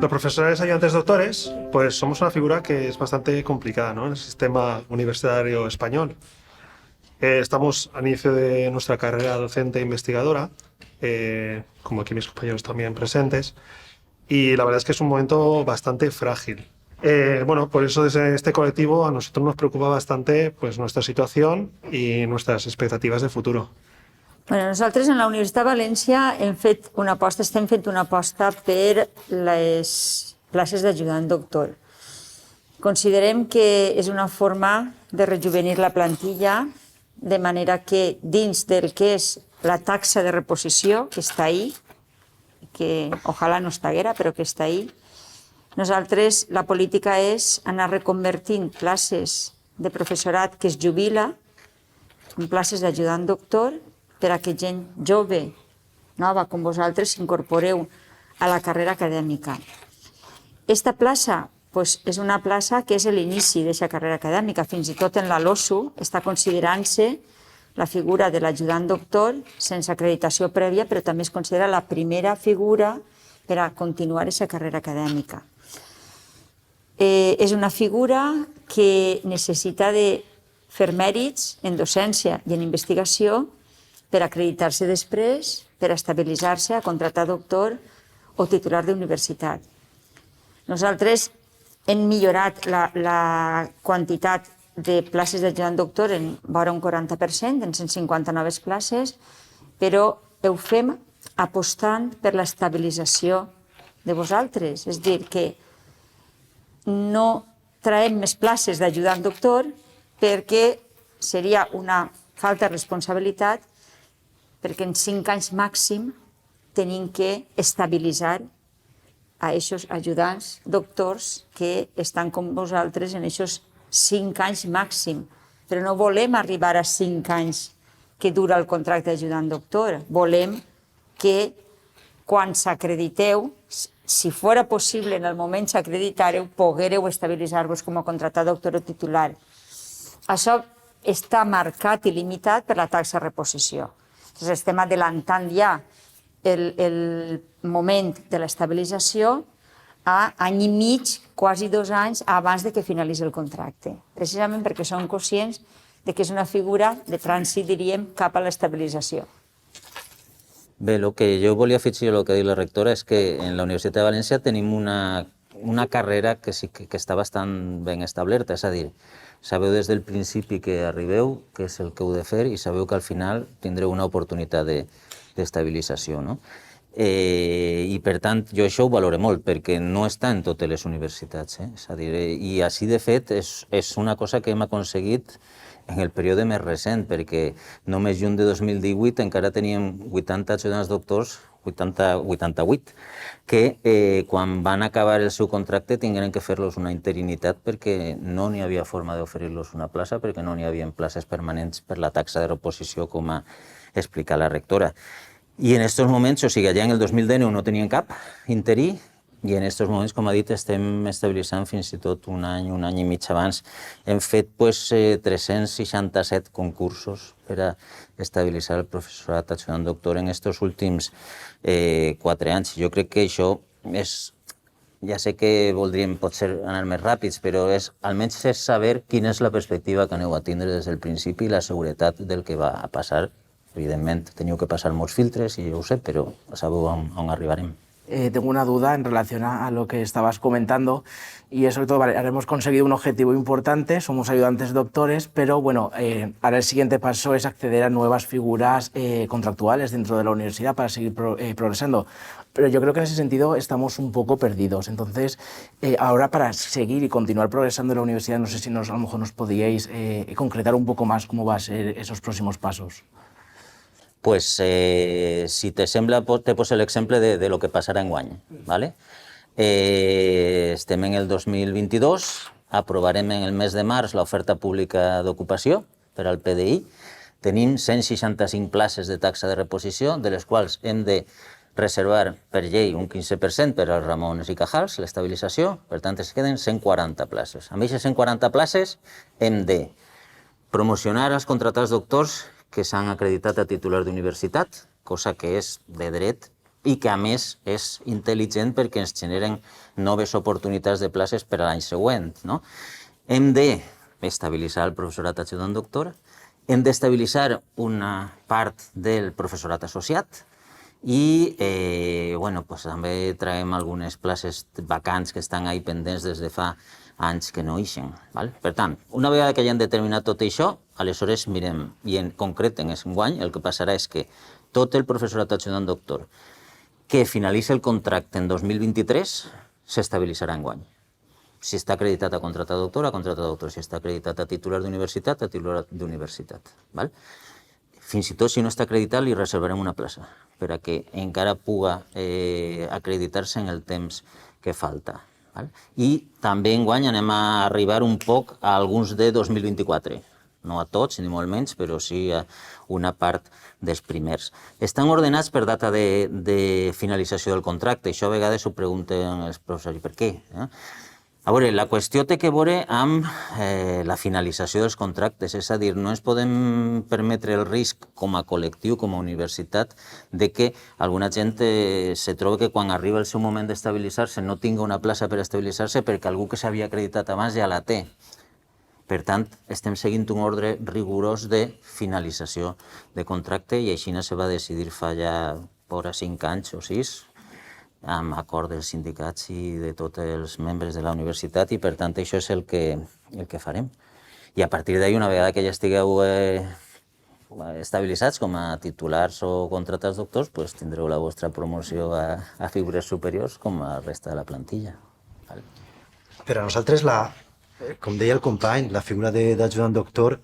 Los profesores ayudantes doctores, pues somos una figura que es bastante complicada, ¿no?, en el sistema universitario español. Estamos al inicio de nuestra carrera docente e investigadora, como aquí mis compañeros también presentes, y la verdad es que es un momento bastante frágil. Bueno, por eso desde este colectivo a nosotros nos preocupa bastante pues, nuestra situación y nuestras expectativas de futuro. Bueno, nosaltres en la Universitat de València estem fent una aposta per les places d'ajudant doctor. Considerem que és una forma de rejuvenir la plantilla, de manera que dins del que és la taxa de reposició, que està ahí, que ojalà no estiguera, però que està ahí, nosaltres la política és anar reconvertint places de professorat que es jubila en places d'ajudant doctor per a que gent jove, nova, com vosaltres, s'incorporeu a la carrera acadèmica. Esta plaça és una plaça que és l'inici d'aquesta carrera acadèmica. Fins i tot en la LOSU està considerant-se la figura de l'ajudant doctor sense acreditació prèvia, però també es considera la primera figura per a continuar aquesta carrera acadèmica. És una figura que necessita de fer mèrits en docència i en investigació per acreditar-se després, per estabilitzar-se, a contractar doctor o titular d'universitat. Nosaltres hem millorat la quantitat de places d'ajudant doctor en vora un 40%, en 150 noves places, però ho fem apostant per l'estabilització de vosaltres. És a dir, que no traiem més places d'ajudant doctor perquè seria una falta de responsabilitat, perquè en 5 anys màxim tenim que estabilitzar a aquests ajudants doctors que estan com vosaltres en aquests 5 anys màxim. Però no volem arribar a 5 anys que dura el contracte d'ajudant doctor. Volem que quan s'acrediteu, si fos possible en el moment s'acreditareu, poguereu estabilitzar-vos com a contractat doctor o titular. Això està marcat i limitat per la taxa de reposició. Estem adelantant ja el moment de l'estabilització a any i mig, quasi 2 anys, abans de que finalitzi el contracte. Precisament perquè som conscients que és una figura de trànsit, diríem, cap a l'estabilització. Bé, el que jo volia afegir a el que ha dit la rectora és que en la Universitat de València tenim una carrera que sí que està bastant ben establerta, és a dir, sabeu des del principi que arribeu, que és el que heu de fer, i sabeu que al final tindreu una oportunitat d'estabilització, no? I per tant, jo això ho valoro molt, perquè no està en totes les universitats, és a dir, i així de fet és una cosa que hem aconseguit en el període més recent, perquè només juny de 2018 encara teníem 80 ajudants doctors, 88, que quan van acabar el seu contracte tingueren que fer-los una interinitat perquè no n'hi havia forma d'oferir-los una plaça, perquè no n'hi havia places permanents per la taxa de reposició, com ha explicat la rectora. I en aquests moments, o sigui, allà en el 2019 no tenien cap interí, i en aquests moments, com ha dit, estem estabilitzant fins i tot un any i mig abans. Hem fet 367 concursos per a estabilitzar el professorat ajudant doctor en aquests últims 4 anys. Jo crec que això és... Ja sé que voldríem potser anar més ràpids, però almenys és saber quina és la perspectiva que aneu a tindre des del principi i la seguretat del que va passar. Evidentment, teniu que passar molts filtres, i jo ho sé, però sabeu on arribarem. Tengo una duda en relación a lo que estabas comentando, y es sobre todo, vale, ahora hemos conseguido un objetivo importante, somos ayudantes doctores, pero bueno, ahora el siguiente paso es acceder a nuevas figuras contractuales dentro de la universidad para seguir progresando. Pero yo creo que en ese sentido estamos un poco perdidos. Entonces, ahora para seguir y continuar progresando en la universidad, no sé si a lo mejor nos podíais concretar un poco más cómo va a ser esos próximos pasos. Pues, si te sembla, te poso l'exemple de lo que passarà enguany. Estem en el 2022, aprovarem en el mes de març l'oferta pública d'ocupació per al PDI. Tenim 165 places de taxa de reposició, de les quals hem de reservar per llei un 15% per als Ramones i Cajals, l'estabilització, per tant es queden 140 places. Amb aquestes 140 places hem de promocionar els contractats doctors que s'han acreditat a titular d'universitat, cosa que és de dret i que a més és intel·ligent perquè ens generen noves oportunitats de places per a l'any següent. No? Hem d'estabilitzar el professorat ajudant doctor, hem d'estabilitzar una part del professorat associat i també traiem algunes places vacants que estan ahí pendents des de fa anys que no ixen. Per tant, una vegada que ja hem determinat tot això, aleshores mirem, i en concret en enguany, el que passarà és que tot el professorat ajudant doctor que finalitza el contracte en 2023 s'estabilitzarà enguany. Si està acreditat a contracte doctor, a contracte doctor. Si està acreditat a titular d'universitat, a titular d'universitat. Fins i tot si no està acreditat li reservarem una plaça per a que encara puga acreditar-se en el temps que falta. I també enguany anem a arribar un poc a alguns de 2024. No a tots, ni molt menys, però sí a una part dels primers. Estan ordenats per data de finalització del contracte. Això a vegades ho pregunten els professors. I per què? A veure, la qüestió té que veure amb la finalització dels contractes. És a dir, no ens podem permetre el risc com a col·lectiu, com a universitat, de que alguna gent se trobi que quan arriba el seu moment d'estabilitzar-se no tinga una plaça per estabilitzar-se perquè algú que s'havia acreditat abans ja la té. Per tant, estem seguint un ordre rigorós de finalització de contracte i així se va decidir fa ja fora 5 anys o 6 amb acord dels sindicats i de tots els membres de la universitat i per tant això és el que farem. I a partir d'ahí, una vegada que ja estigueu estabilitzats com a titulars o contractats doctors, tindreu la vostra promoció a figures superiors com a resta de la plantilla. Per a nosaltres, com deia el company, la figura d'ajudant doctor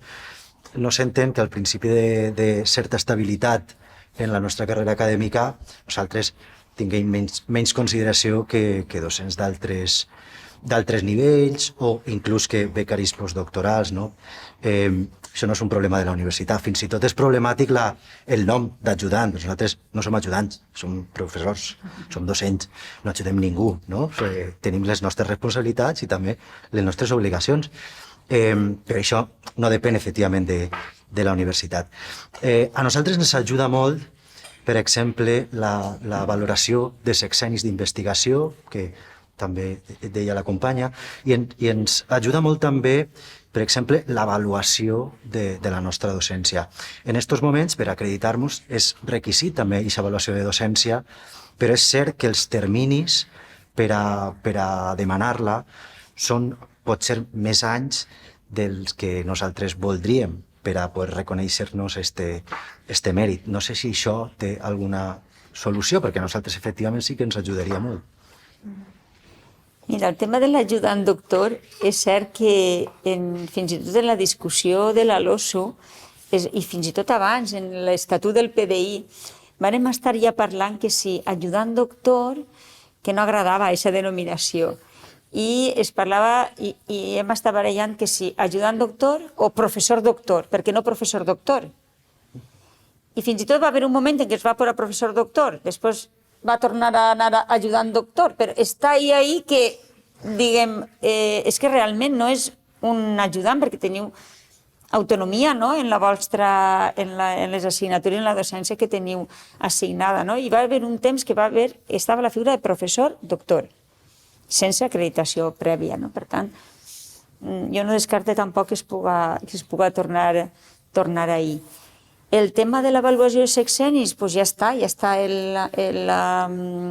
no s'entén que al principi de certa estabilitat en la nostra carrera acadèmica nosaltres tinguem menys consideració que docents d'altres nivells o inclús que becaris postdoctorals. Això no és un problema de la universitat, fins i tot és problemàtic el nom d'ajudant. Nosaltres no som ajudants, som professors, som docents, no ajudem ningú. Tenim les nostres responsabilitats i també les nostres obligacions, però això no depèn efectivament de la universitat. A nosaltres ens ajuda molt, per exemple, la valoració de sexennis d'investigació, que també deia la companya, i ens ajuda molt també, per exemple, l'avaluació de la nostra docència. En aquests moments, per acreditar-nos, és requisit també aquesta avaluació de docència, però és cert que els terminis per a demanar-la pot ser més anys dels que nosaltres voldríem per a poder reconèixer-nos este mèrit. No sé si això té alguna solució, perquè a nosaltres efectivament sí que ens ajudaria molt. Mira, el tema de l'ajudant doctor és cert que fins i tot en la discussió de la LOSU i fins i tot abans en l'estatut del PDI vàrem estar ja parlant que si ajudant doctor, que no agradava aquesta denominació, i es parlava i hem estat barallant que si ajudant doctor o professor doctor, perquè no professor doctor. I fins i tot va haver un moment en què es va posar professor doctor, després va tornar a anar ajudant doctor, però està ahí que, diguem, és que realment no és un ajudant, perquè teniu autonomia en la vostra, en les assignatures, en la docència que teniu assignada. I va haver un temps que estava la figura de professor doctor, sense acreditació prèvia. Per tant, jo no descarte tampoc que es puga tornar ahí. El tema de l'avaluació de sexennis, ja està el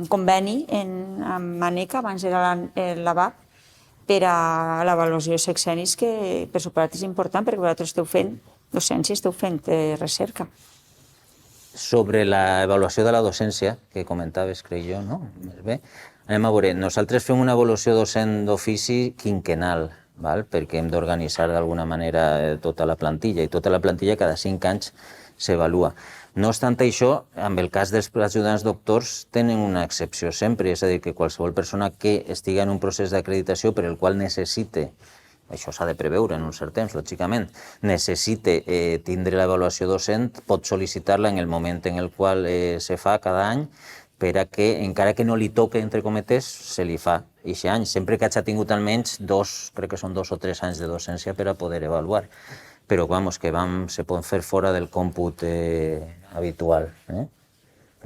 conveni amb Maneca, abans era l'ABAP, per a l'avaluació de sexennis, que per suposat és important, perquè vosaltres esteu fent docència, esteu fent recerca. Sobre l'avaluació de la docència, que comentaves, crec jo, no? Bé, anem a veure. Nosaltres fem una avaluació docent d'ofici quinquenal, perquè hem d'organitzar d'alguna manera tota la plantilla, i tota la plantilla cada 5 anys s'avalua. No obstant això, amb el cas dels ajudants doctors tenen una excepció sempre, és a dir, que qualsevol persona que estigui en un procés d'acreditació per el qual necessite, això s'ha de preveure en un cert temps, lògicament, necessite tindre l'avaluació docent, pot sol·licitar-la en el moment en el qual se fa cada any, per a que, encara que no li toque, entre cometes, se li fa aquest any, sempre que hagi tingut almenys crec que són 2 o 3 anys de docència per a poder avaluar. Però, que se poden fer fora del còmput habitual.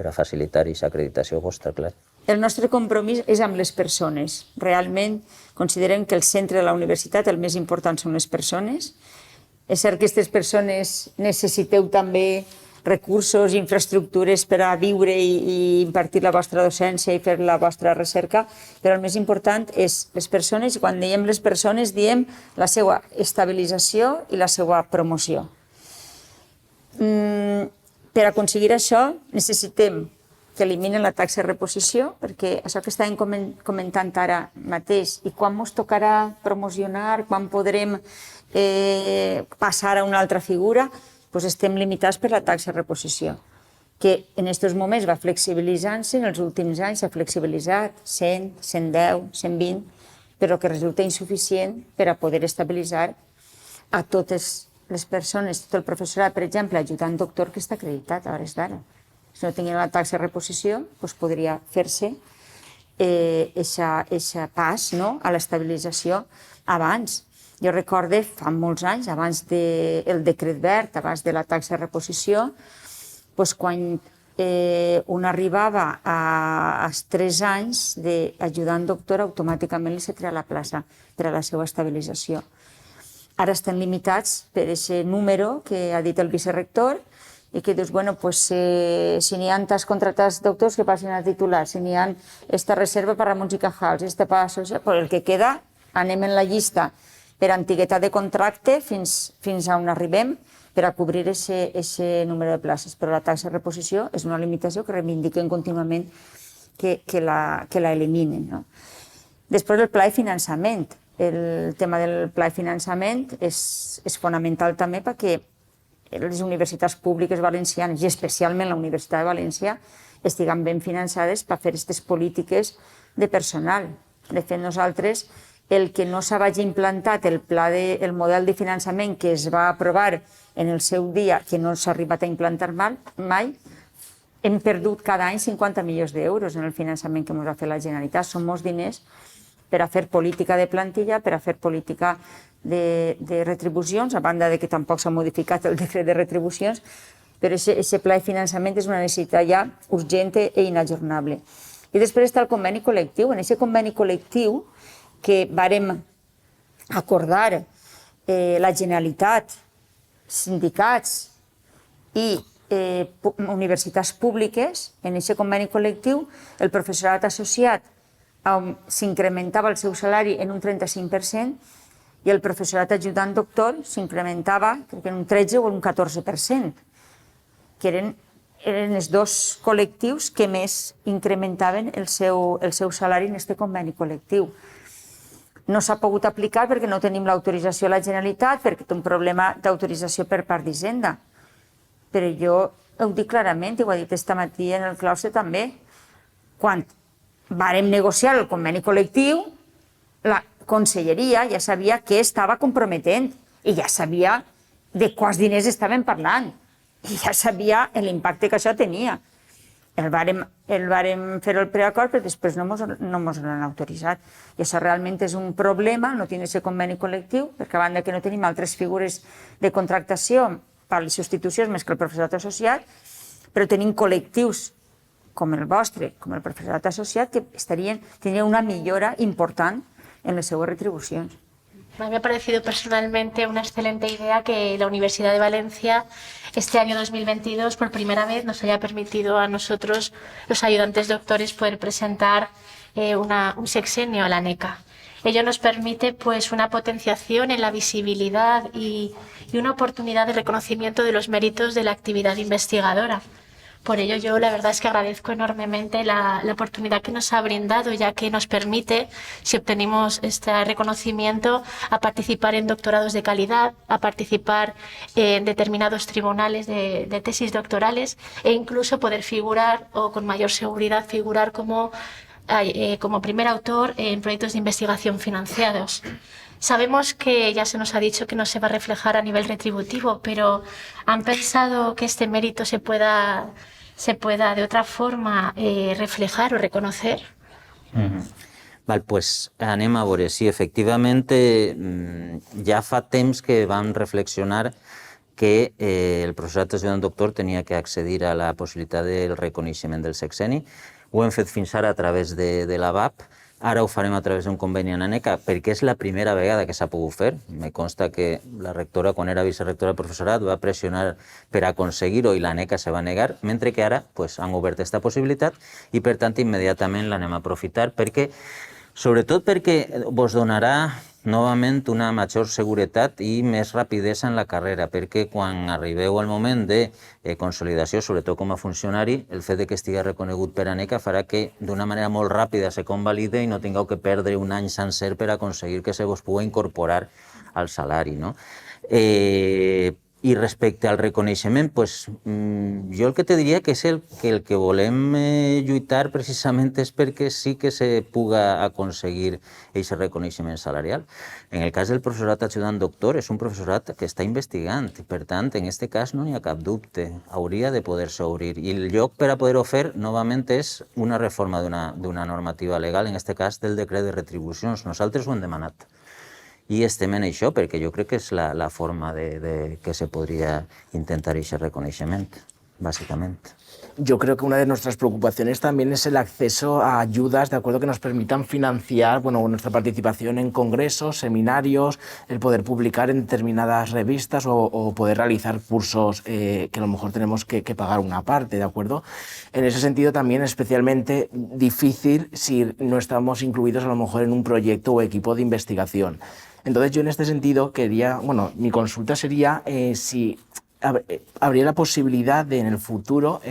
a facilitar aquesta acreditació vostra, clar. El nostre compromís és amb les persones. Realment considerem que el centre de la universitat, el més important són les persones. És cert que aquestes persones necessiteu també recursos, infraestructures per a viure i impartir la vostra docència i fer la vostra recerca, però el més important és les persones, i quan diem les persones diem la seva estabilització i la seva promoció. Per aconseguir això necessitem que eliminen la taxa de reposició, perquè això que estàvem comentant ara mateix, i quan ens tocarà promocionar, quan podrem passar a una altra figura, doncs estem limitats per la taxa de reposició, que en aquests moments va flexibilitzant-se, en els últims anys s'ha flexibilitzat 100, 110, 120, però que resulta insuficient per a poder estabilitzar a totes les persones, tot el professorat, per exemple, ajudant doctor que està acreditat a hores d'ara. Si no tinguin la taxa de reposició, doncs podria fer-se aquest pas a l'estabilització abans. Jo recorde, fa molts anys, abans del decret verd, abans de la taxa de reposició, doncs quan un arribava als 3 anys d'ajudant doctor, automàticament li se treia la plaça per a la seva estabilització. Ara estem limitats per aquest número que ha dit el vicerector i que dius, bueno, si n'hi ha tants contractats doctors que passin a titular, si n'hi ha esta reserva per Ramon i Cajals, esta per el que queda, anem en la llista per antiguitat de contracte fins a on arribem per a cobrir aquest número de places. Però la taxa de reposició és una limitació que reivindiquem contínuament que la eliminen. Després el pla de finançament. El tema del pla de finançament és fonamental també perquè les universitats públiques valencianes, i especialment la Universitat de València, estiguen ben finançades per fer aquestes polítiques de personal. De fet, nosaltres, el que no s'hagi implantat el model de finançament que es va aprovar en el seu dia, que no s'ha arribat a implantar mai, hem perdut cada any 50 milions d'euros en el finançament que ens ha fet la Generalitat. Són molts diners per a fer política de plantilla, per a fer política de retribucions, a banda de que tampoc s'ha modificat el decret de retribucions, però aquest pla de finançament és una necessitat ja urgent i inajornable. I després està el conveni col·lectiu. En aquest conveni col·lectiu que vàrem acordar la Generalitat, sindicats i universitats públiques, en aquest conveni col·lectiu el professorat associat s'incrementava el seu salari en un 35% i el professorat ajudant doctor s'incrementava en un 13 o un 14%, que eren els dos col·lectius que més incrementaven el seu salari en aquest conveni col·lectiu. No s'ha pogut aplicar perquè no tenim l'autorització de la Generalitat, perquè té un problema d'autorització per part d'Hisenda. Però jo ho dic clarament, i ho ha dit esta matí en el claustre també, quan vàrem negociar el conveni col·lectiu, la conselleria ja sabia què estava comprometent i ja sabia de quants diners estaven parlant i ja sabia l'impacte que això tenia. El vàrem fer el preacord, però després no ens l'han autoritzat. I això realment és un problema, no tenir aquest conveni col·lectiu, perquè a banda que no tenim altres figures de contractació per les substitucions més que el professorat associat, però tenim col·lectius com el vostre, com el professorat associat, que tindrien una millora important en les seues retribucions. A mí me ha parecido personalmente una excelente idea que la Universidad de Valencia este año 2022 por primera vez nos haya permitido a nosotros, los ayudantes doctores, poder presentar un sexenio a la NECA. Ello nos permite pues una potenciación en la visibilidad y una oportunidad de reconocimiento de los méritos de la actividad investigadora. Por ello yo la verdad es que agradezco enormemente la oportunidad que nos ha brindado, ya que nos permite, si obtenemos este reconocimiento, a participar en doctorados de calidad, a participar en determinados tribunales de tesis doctorales e incluso poder figurar, o con mayor seguridad figurar como primer autor en proyectos de investigación financiados. Sabemos que ya se nos ha dicho que no se va a reflejar a nivel retributivo, pero ¿han pensado que este mérito se pueda de otra forma reflejar o reconocer? Val, pues anem a veure. Sí, efectivament, ja fa temps que vam reflexionar que el professorat ajudant doctor tenia que accedir a la possibilitat del reconeixement del sexeni. Ho hem fet fins ara a través de l'ABAP, ara ho farem a través d'un conveni amb ANECA perquè és la primera vegada que s'ha pogut fer. Me consta que la rectora, quan era vicerectora del professorat, va pressionar per aconseguir-ho i l'ANECA se va negar, mentre que ara han obert aquesta possibilitat i, per tant, immediatament l'anem a aprofitar sobretot perquè vos donarà novament una major seguretat i més rapidesa en la carrera, perquè quan arribeu al moment de consolidació, sobretot com a funcionari, el fet que estigui reconegut per ANECA farà que d'una manera molt ràpida se convalide i no tingueu que perdre un any sencer per aconseguir que se vos pugui incorporar al salari. I respecte al reconeixement, jo el que te diria que és el que volem lluitar precisament és perquè sí que se puga aconseguir aquest reconeixement salarial. En el cas del professorat ajudant doctor, és un professorat que està investigant, per tant, en aquest cas no n'hi ha cap dubte, hauria de poder-se obrir. I el lloc per a poder-ho fer, novament, és una reforma d'una normativa legal, en aquest cas del decret de retribucions. Nosaltres ho hem demanat. I estem en això perquè jo crec que és la forma que se podria intentar aquest reconeixement, básicamente. Yo creo que una de nuestras preocupaciones también es el acceso a ayudas, de acuerdo, que nos permitan financiar nuestra participación en congresos, seminarios, el poder publicar en determinadas revistas o poder realizar cursos que a lo mejor tenemos que pagar una parte, ¿de acuerdo? En ese sentido también es especialmente difícil si no estamos incluidos a lo mejor en un proyecto o equipo de investigación. Entonces yo en este sentido mi consulta sería si habría la posibilidad de en el futuro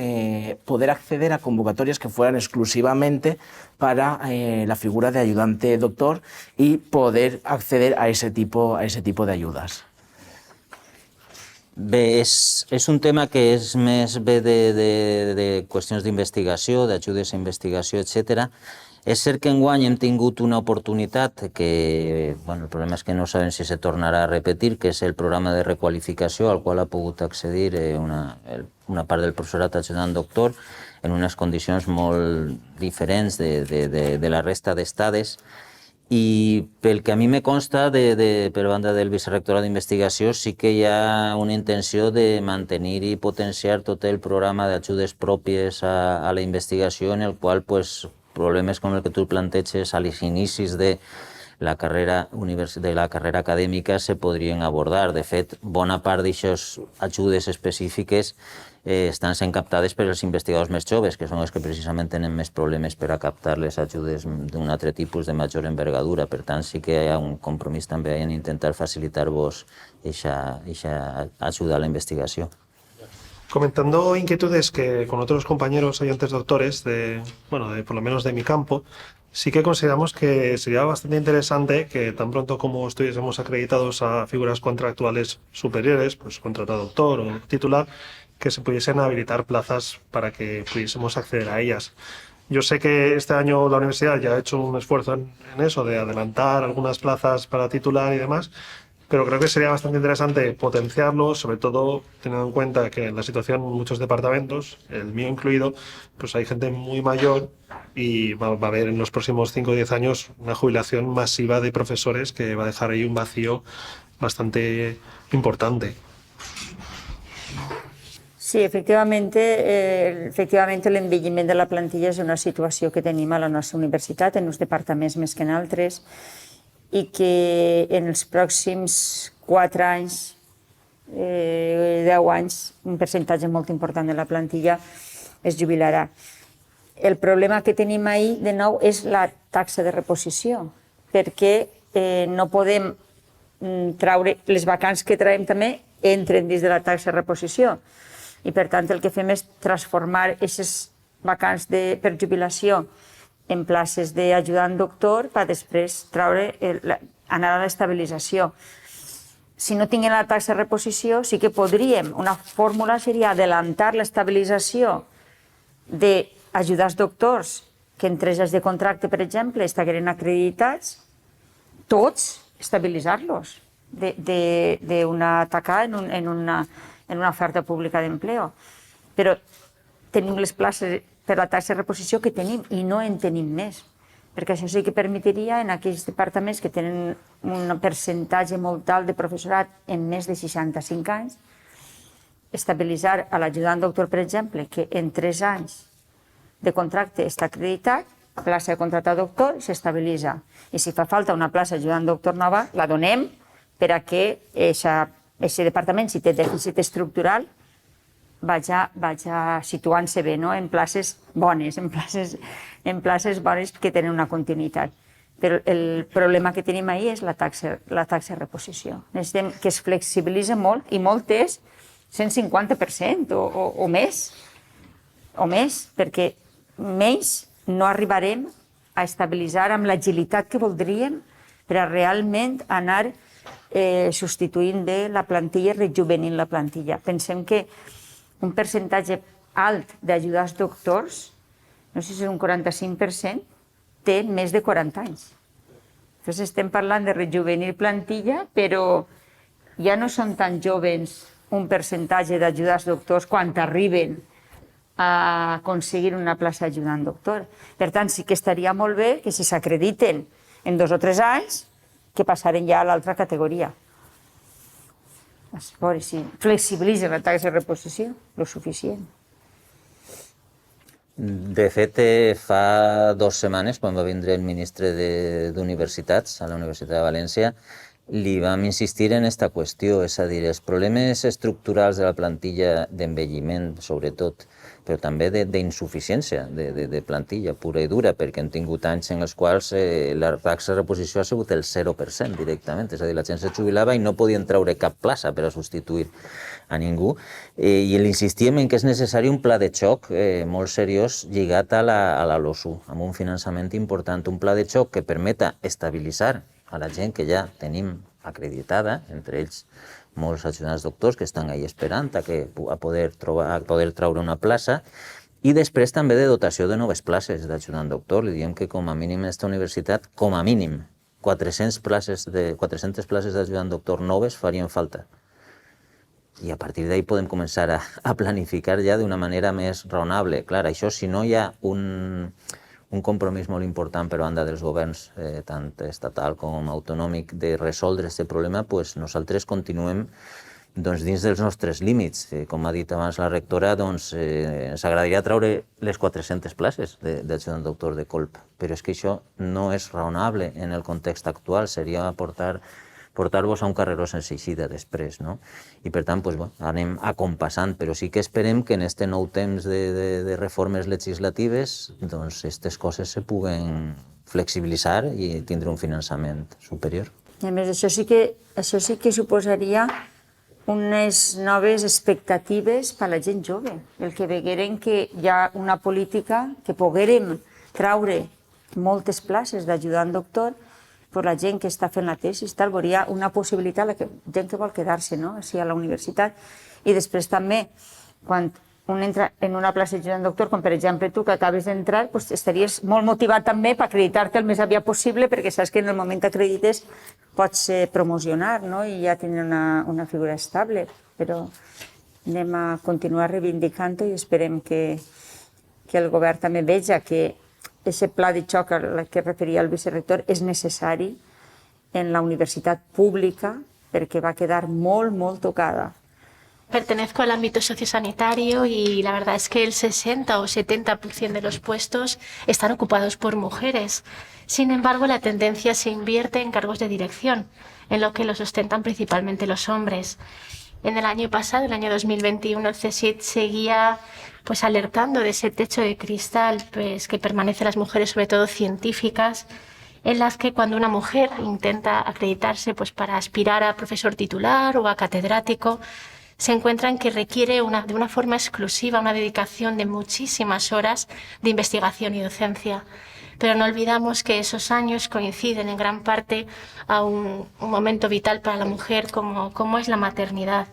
poder acceder a convocatorias que fueran exclusivamente para la figura de ayudante doctor y poder acceder a ese tipo de ayudas. Bé, és un tema que és més bé de qüestions d'investigació, d'ajudes a investigació, etc. És cert que enguany hem tingut una oportunitat que, el problema és que no sabem si se tornarà a repetir, que és el programa de requalificació al qual ha pogut accedir una part del professorat ajudant doctor en unes condicions molt diferents de la resta d'estades. I pel que a mi me consta, per banda del vicerectorat d'investigació, sí que hi ha una intenció de mantenir i potenciar tot el programa d'ajudes pròpies a la investigació, en el qual problemes com el que tu planteges als inicis de la carrera acadèmica se podrien abordar. De fet, bona part d'aquestes ajudes específiques estan sent captades per als investigadors més joves, que són els que precisament tenen més problemes per a captar les ajudes d'un altre tipus de major envergadura. Per tant, sí que hi ha un compromís també en intentar facilitar-vos aquesta ajuda a la investigació. Comentando inquietudes que con otros compañeros ayudantes doctores, por lo menos de mi campo, sí que consideramos que sería bastante interesante que tan pronto como estuviésemos acreditados a figuras contractuales superiores, pues contratado doctor o titular, que se pudiesen habilitar plazas para que pudiésemos acceder a ellas. Yo sé que este año la universidad ya ha hecho un esfuerzo en eso, de adelantar algunas plazas para titular y demás, pero creo que sería bastante interesante potenciarlo, sobre todo teniendo en cuenta que en la situación en muchos departamentos, el mío incluido, pues hay gente muy mayor y va a haber en los próximos 5 o 10 años una jubilación masiva de profesores que va a dejar ahí un vacío bastante importante. Sí, efectivamente l'envelliment de la plantilla és una situació que tenim a la nostra universitat, en uns departaments més que en altres, i que en els pròxims 4 anys, 10 anys, un percentatge molt important de la plantilla es jubilarà. El problema que tenim ahí, de nou, és la taxa de reposició, perquè no podem traure, les vacants que traiem també entren dins de la taxa de reposició, i per tant el que fem és transformar aquestes vacants per jubilació en places d'ajudant doctor per després anar a l'estabilització. Si no tinguem la taxa de reposició, sí que podríem, una fórmula seria adelantar l'estabilització d'ajudants doctors que en 3 anys de contracte, per exemple, estagueren acreditats, tots estabilitzar-los d'atacar en una oferta pública d'empleo. Però tenim les places per la taxa de reposició que tenim i no en tenim més, perquè això sí que permetiria en aquells departaments que tenen un percentatge molt alt de professorat en més de 65 anys estabilitzar a l'ajudant doctor, per exemple, que en 3 anys de contracte està acreditat, plaça de contracte doctor, s'estabilitza. I si fa falta una plaça ajudant doctor nova, la donem per a que aquest departament, si té dèficit estructural, vaja situant-se bé, no? En places bones, en places bones que tenen una continuïtat. Però el problema que tenim ahir és la taxa de reposició. Necessitem que es flexibilitzi molt, i molt és 150% o més, perquè menys no arribarem a estabilitzar amb l'agilitat que voldríem per a realment anar substituint bé la plantilla, rejuvenint la plantilla. Pensem que un percentatge alt d'ajudants doctors, no sé si és un 45%, té més de 40 anys. Llavors estem parlant de rejuvenir plantilla, però ja no són tan joves un percentatge d'ajudants doctors quan arriben a aconseguir una plaça ajudant doctor. Per tant, sí que estaria molt bé que si s'acrediten en 2 o 3 anys, que passaren ja a l'altra categoria. A veure si flexibilitzen la taxa de reposició, el suficient. De fet, fa 2 setmanes, quan va vindre el ministre d'Universitats a la Universitat de València, li vam insistir en aquesta qüestió, és a dir, els problemes estructurals de la plantilla d'envelliment, sobretot, però també d'insuficiència de plantilla pura i dura, perquè hem tingut anys en els quals la taxa de reposició ha sigut el 0% directament, és a dir, la gent se jubilava i no podien treure cap plaça per a substituir a ningú, i l'insistíem en que és necessari un pla de xoc molt seriós lligat a la LOSU, amb un finançament important, un pla de xoc que permeta estabilitzar a la gent que ja tenim acreditada, entre ells molts ajudants doctors que estan ahí esperant a poder treure una plaça, i després també de dotació de noves places d'ajudant doctor. Li diem que com a mínim en aquesta universitat, com a mínim, 400 places d'ajudant doctor noves farien falta. I a partir d'ahí podem començar a planificar ja d'una manera més raonable. Clar, això si no hi ha un compromís molt important per banda dels governs, tant estatal com autonòmic, de resoldre aquest problema, doncs nosaltres continuem dins dels nostres límits. Com ha dit abans la rectora, ens agradaria treure les 400 places d'ajudant doctor de colp, però és que això no és raonable en el context actual, seria portar-vos a un carreró sense eixida després, no? I per tant, anem acompassant, però sí que esperem que en aquest nou temps de reformes legislatives, doncs, aquestes coses se puguen flexibilitzar i tindre un finançament superior. I a més, això sí que suposaria unes noves expectatives per a la gent jove, el que vegueren que hi ha una política que poguérem traure moltes places d'ajudant doctor per la gent que està fent la tesi, veuria una possibilitat, la gent que vol quedar-se a la universitat. I després també, quan un entra en una plaça d'ajudant doctor, com per exemple tu que acabes d'entrar, estaries molt motivat també per acreditar-te el més aviat possible, perquè saps que en el moment que acredites pots promocionar i ja tenir una figura estable. Però anem a continuar reivindicant-ho i esperem que el govern també veja que aquest pla de xoc al que referia el vicerector és necessari en la universitat pública perquè va quedar molt, molt tocada. Pertenezco al ámbito sociosanitario y la verdad es que el 60 o 70% de los puestos están ocupados por mujeres. Sin embargo, la tendencia se invierte en cargos de dirección, en lo que los ostentan principalmente los hombres. En el año pasado, el año 2021, el CSIC seguía alertando de ese techo de cristal que permanece en las mujeres, sobre todo científicas, en las que cuando una mujer intenta acreditarse para aspirar a profesor titular o a catedrático, se encuentran que requiere de una forma exclusiva una dedicación de muchísimas horas de investigación y docencia. Pero no olvidamos que esos años coinciden en gran parte a un momento vital para la mujer como es la maternidad.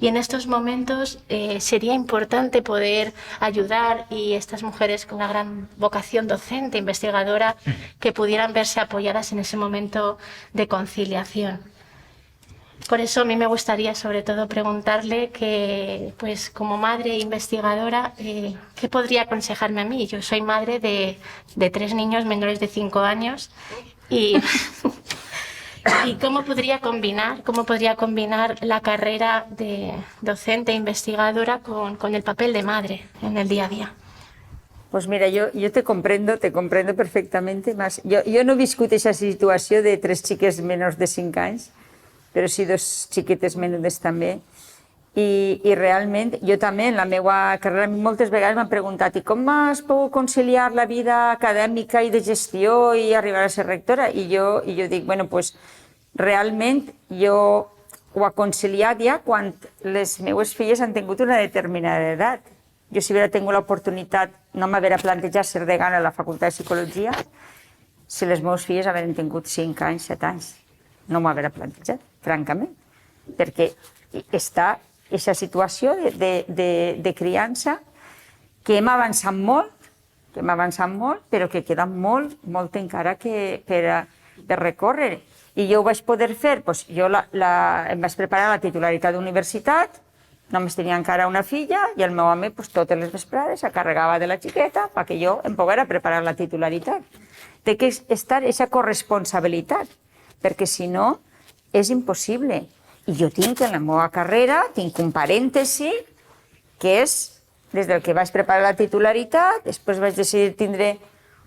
Y en estos momentos sería importante poder ayudar y estas mujeres con una gran vocación docente, investigadora, que pudieran verse apoyadas en ese momento de conciliación. Por eso a mí me gustaría sobre todo preguntarle que, como madre investigadora, ¿qué podría aconsejarme a mí? Yo soy madre de 3 niños menores de 5 años y ¿Y cómo podría combinar la carrera de docente e investigadora con el papel de madre en el día a día? Pues mira, yo te comprendo perfectamente. Más. Jo no he viscut aquesta situació de 3 xiques menors de 5 anys, però sí 2 xiquetes menudes també. I realment, jo també, en la meva carrera, moltes vegades m'han preguntat i com has pogut conciliar la vida acadèmica i de gestió i arribar a ser rectora? I jo dic, bueno, pues, realment jo ho he conciliat ja quan les meves filles han tingut una determinada edat. Jo si hubiera tingut l'oportunitat, no m'haguera plantejat ser degana a la Facultat de Psicologia si les meves filles hagueren tingut 5 anys, 7 anys. No m'ho haguera plantejat, francament, perquè està aquesta situació de criança que hem avançat molt, però que queda molt encara per recórrer. I jo ho vaig poder fer, doncs jo em vaig preparar la titularitat d'universitat, només tenia encara una filla i el meu home totes les vesprades s'encarregava de la xiqueta perquè jo em poguera preparar la titularitat. Té que estar aquesta corresponsabilitat, perquè si no és impossible. I jo tinc en la meva carrera, tinc un parèntesi, que és des del que vaig preparar la titularitat, després vaig decidir tindre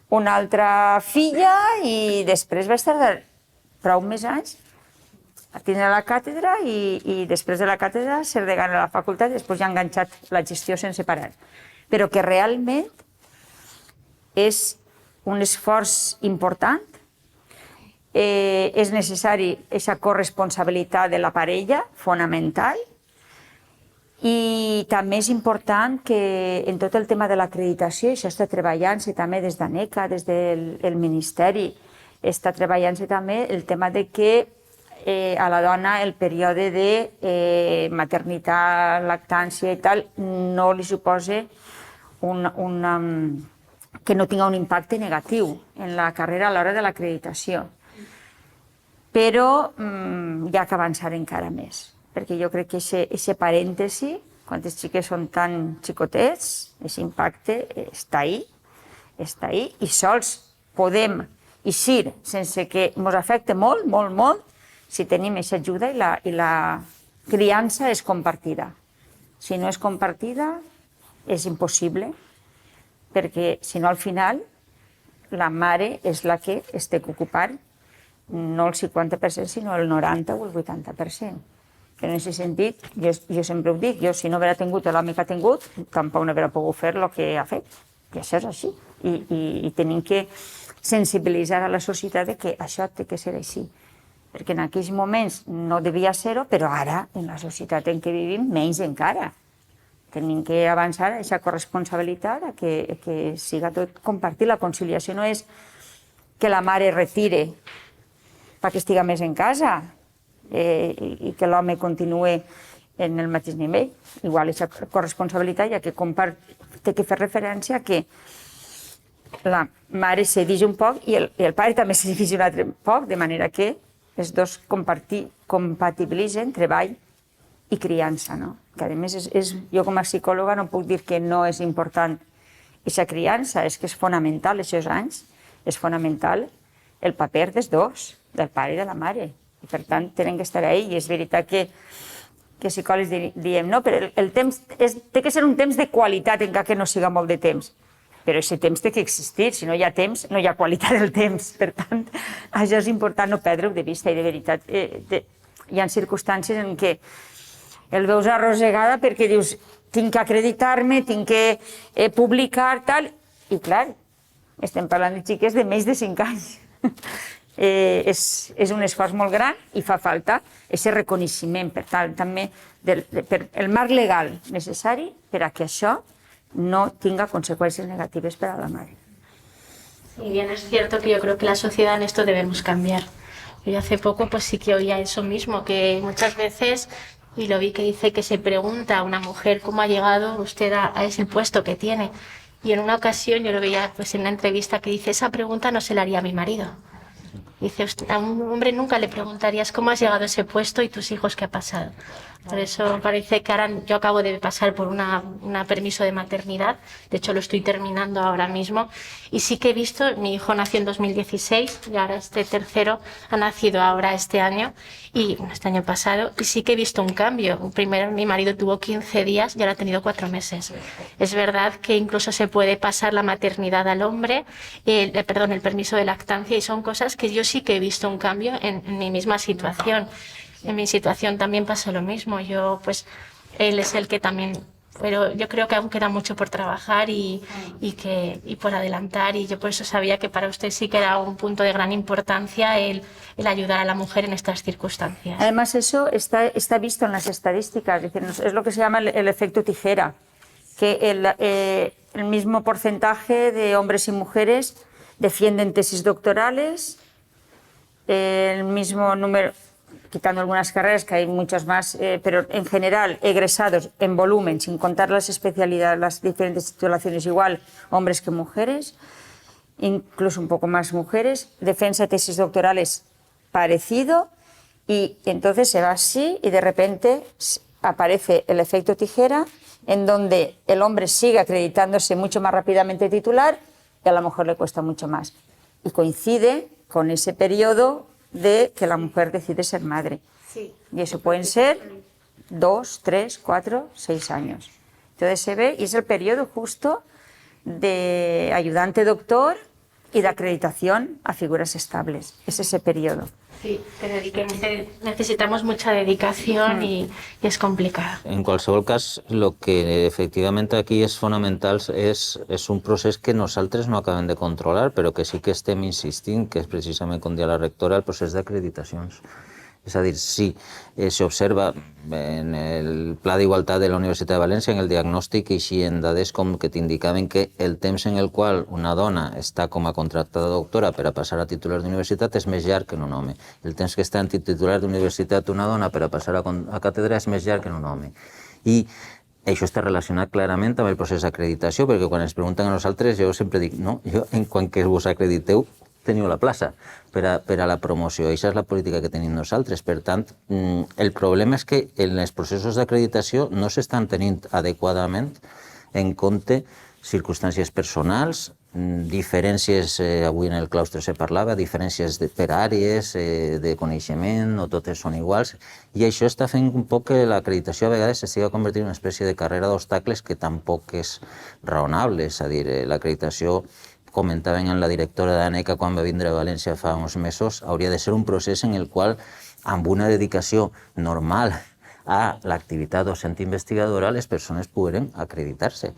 una altra filla i després vaig tardar prou més anys a tindre la càtedra i després de la càtedra ser degana a la facultat i després ja he enganxat la gestió sense parar. Però que realment és un esforç important. És necessari aquesta corresponsabilitat de la parella, fonamental, i també és important que en tot el tema de l'acreditació, això està treballant-se també des d'ANECA, des del Ministeri, està treballant-se també el tema de que a la dona el període de maternitat, lactància i tal, no li suposa que no tinga un impacte negatiu en la carrera a l'hora de l'acreditació. Però hi ha que avançar encara més, perquè jo crec que aquest parèntesi, quan els xiques són tan xicotets, aquest impacte està ahí, i sols podem eixir sense que ens afecti molt, molt, molt, si tenim aquesta ajuda i la criança és compartida. Si no és compartida, és impossible, perquè si no al final la mare és la que es té que ocupar no el 50%, sinó el 90% o el 80%. Que en aquest sentit, jo sempre ho dic, jo si no haguera tingut l'home que ha tingut, tampoc no haguera pogut fer el que ha fet. I això és així. I tenim que sensibilitzar a la societat de que això té que ser així. Perquè en aquells moments no devia ser-ho, però ara, en la societat en què vivim, menys encara. Tenim que avançar a aquesta corresponsabilitat, a que siga tot compartir. La conciliació no és que la mare retire perquè estiga més en casa i que l'home continuï en el mateix nivell. Igual aquesta corresponsabilitat, ja que té que fer referència a que la mare cedeix un poc i el pare també cedeix un altre poc, de manera que els dos compatibilitzen treball i criança. Que a més, jo com a psicòloga no puc dir que no és important aquesta criança, és que és fonamental, aquests anys, és fonamental el paper dels dos, del pare i de la mare. I per tant, tenen que estar ahí. I és veritat que psicòlegs diem, no, però el temps té que ser un temps de qualitat, encara que no siga molt de temps. Però aquest temps té que existir. Si no hi ha temps, no hi ha qualitat del temps. Per tant, això és important no perdre-ho de vista. I de veritat, hi ha circumstàncies en què el veus arrossegada perquè dius, tinc que acreditar-me, tinc que publicar, tal. I clar, estem parlant de xiques de més de 5 anys. És un esforç molt gran i fa falta aquest reconeixement, per tant, també el marc legal necessari per a que això no tenga consecuencias negativas para la madre. Y bien, es cierto que yo creo que la sociedad en esto debemos cambiar. Yo hace poco pues sí que oía eso mismo, que muchas veces, y lo vi que dice que se pregunta a una mujer cómo ha llegado usted a ese puesto que tiene. Y en una ocasión yo lo veía pues en una entrevista que dice, esa pregunta no se la haría a mi marido. Dice, a un hombre nunca le preguntarías cómo has llegado a ese puesto y tus hijos qué ha pasado. Por eso parece que ahora yo acabo de pasar por una permiso de maternidad, de hecho lo estoy terminando ahora mismo, y sí que he visto, mi hijo nació en 2016 y ahora este tercero ha nacido ahora este año, y este año pasado, y sí que he visto un cambio. Primero mi marido tuvo 15 días y ahora ha tenido 4 meses. Es verdad que incluso se puede pasar la maternidad al hombre, el permiso de lactancia, y son cosas que yo sí que he visto un cambio en mi misma situación. En mi situación también pasa lo mismo. Pues, él es el que también, pero yo creo que aún queda mucho por trabajar y por adelantar, y yo por eso sabía que para usted sí que era un punto de gran importancia el ayudar a la mujer en estas circunstancias. Además, eso está visto en las estadísticas, es lo que se llama el efecto tijera, que el mismo porcentaje de hombres y mujeres defienden tesis doctorales, el mismo número, quitando algunas carreras, que hay muchas más, pero en general, egresados en volumen, sin contar las especialidades, las diferentes titulaciones, igual hombres que mujeres, incluso un poco más mujeres, defensa de tesis doctorales parecido, y entonces se va así y de repente aparece el efecto tijera, en donde el hombre sigue acreditándose mucho más rápidamente titular y a la mujer le cuesta mucho más. Y coincide con ese periodo de que la mujer decide ser madre. Sí. Y eso pueden ser 2, 3, 4, 6 años. Entonces se ve, y es el periodo justo de ayudante doctor y de acreditación a figuras estables. Es ese periodo. Sí, necesitamos mucha dedicación y es complicado. En qualsevol cas, el que efectivament aquí és fonamental és un procés que nosaltres no acabem de controlar, però que sí que estem insistint, que és precisament, com deia la rectora, el procés d'acreditacions. És a dir, sí, s'observa en el Pla d'Igualtat de la Universitat de València, en el diagnòstic, i així en dades com que t'indicaven que el temps en el qual una dona està com a contractada doctora per a passar a titular d'universitat és més llarg que en un home. El temps que està en titular d'universitat una dona per a passar a càtedra és més llarg que en un home. I això està relacionat clarament amb el procés d'acreditació, perquè quan ens pregunten a nosaltres jo sempre dic, no, jo en quan que vos acrediteu teniu la plaça per a la promoció. Això és la política que tenim nosaltres. Per tant, el problema és que en els processos d'acreditació no s'estan tenint adequadament en compte circumstàncies personals, diferències, avui en el claustre se parlava, diferències per àrees de coneixement, no totes són iguals, i això està fent un poc que l'acreditació a vegades s'estiga convertint en una espècie de carrera d'obstacles que tampoc és raonable. És a dir, l'acreditació, comentaven en la directora d'ANECA quan va vindre a València fa uns mesos, hauria de ser un procés en el qual, amb una dedicació normal a l'activitat docent investigadora, les persones pogueren acreditar-se,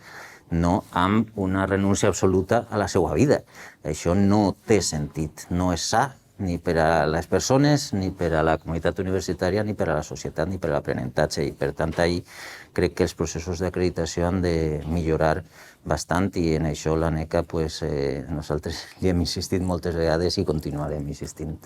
no amb una renúncia absoluta a la seva vida. Això no té sentit, no és sa ni per a les persones, ni per a la comunitat universitària, ni per a la societat, ni per a l'aprenentatge. I per tant, ahir crec que els processos d'acreditació han de millorar bastant, i en això l'ANECA nosaltres hi hem insistit moltes vegades i continuarem insistint.